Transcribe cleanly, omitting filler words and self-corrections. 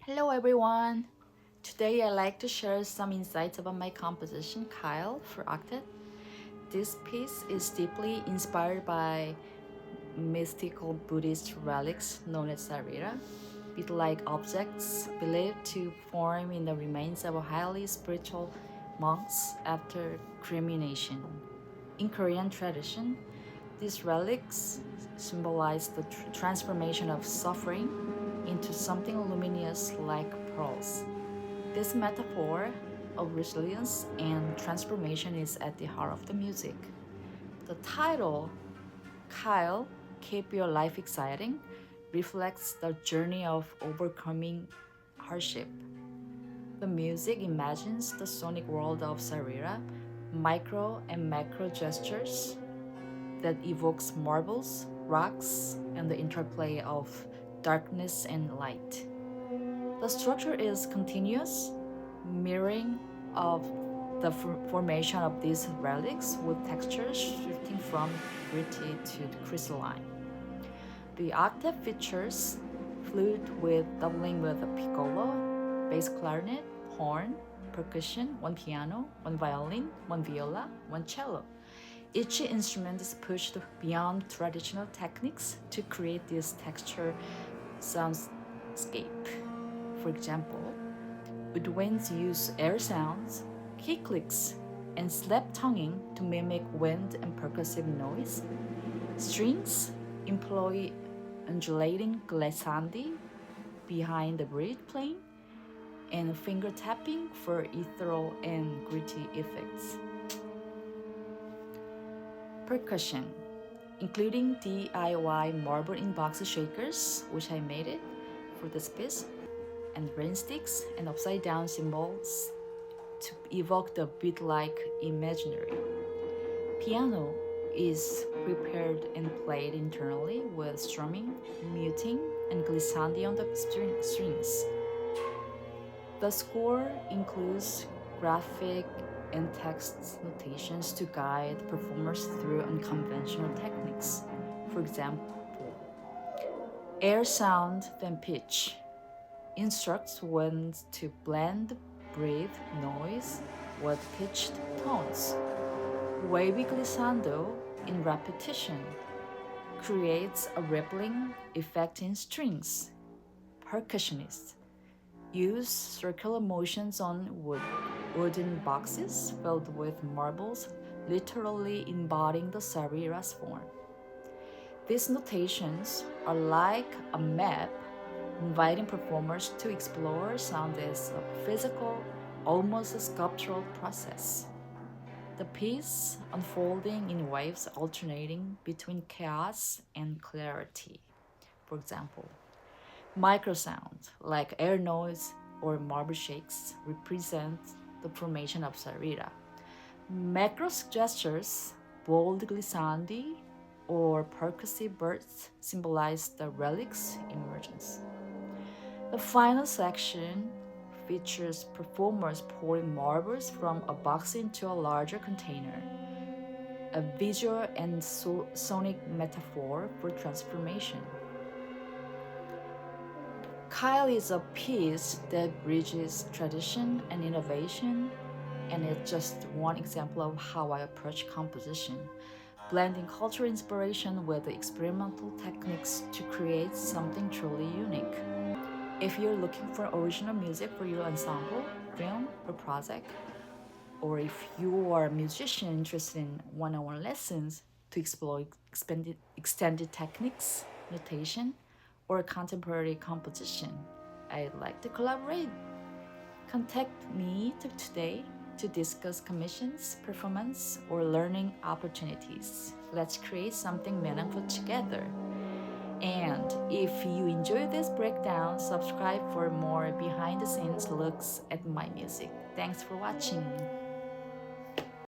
Hello everyone! Today I'd like to share some insights about my composition Kyle for Octet. This piece is deeply inspired by mystical Buddhist relics known as Sarira, bead-like objects believed to form in the remains of highly spiritual monks after cremation. In Korean tradition, these relics symbolize the transformation of suffering into something luminous like pearls. This metaphor of resilience and transformation is at the heart of the music. The title, Kyle, Keep Your Life Exciting, reflects the journey of overcoming hardship. The music imagines the sonic world of Sarira, micro and macro gestures that evokes marbles, rocks, and the interplay of darkness and light. The structure is continuous, mirroring of the formation of these relics with textures shifting from gritty to crystalline. The octave features flute with doubling with a piccolo, bass clarinet, horn, percussion, one piano, one violin, one viola, one cello. Each instrument is pushed beyond traditional techniques to create this texture soundscape. For example, woodwinds use air sounds, key clicks, and slap tonguing to mimic wind and percussive noise. Strings employ undulating glissandi behind the bridge playing, and finger tapping for ethereal and gritty effects. Percussion, including DIY marble in box shakers, which I made it for this piece, and rain sticks and upside down cymbals to evoke the beat-like imaginary. Piano is prepared and played internally with strumming, muting, and glissandi on the strings. The score includes graphic and text notations to guide performers through unconventional techniques. For example, air sound then pitch instructs one to blend breathe noise with pitched tones. Wavy glissando in repetition creates a rippling effect in strings. Percussionists use circular motions on wooden boxes filled with marbles, literally embodying the Sarira's form. These notations are like a map inviting performers to explore sound as a physical, almost sculptural process. The piece unfolding in waves alternating between chaos and clarity. For example, microsound like air noise or marble shakes represent the formation of Sarira. Macro gestures, bold glissandi, or percussive bursts symbolize the relic's emergence. The final section features performers pouring marbles from a box into a larger container, a visual and sonic metaphor for transformation. Kyle is a piece that bridges tradition and innovation, and it's just one example of how I approach composition, blending cultural inspiration with experimental techniques to create something truly unique. If you're looking for original music for your ensemble, film, or project, or if you are a musician interested in one-on-one lessons to explore extended techniques, notation, or contemporary composition, I'd like to collaborate. Contact me today to discuss commissions, performance, or learning opportunities. Let's create something meaningful together. And if you enjoy this breakdown, subscribe for more behind the scenes looks at my music. Thanks for watching.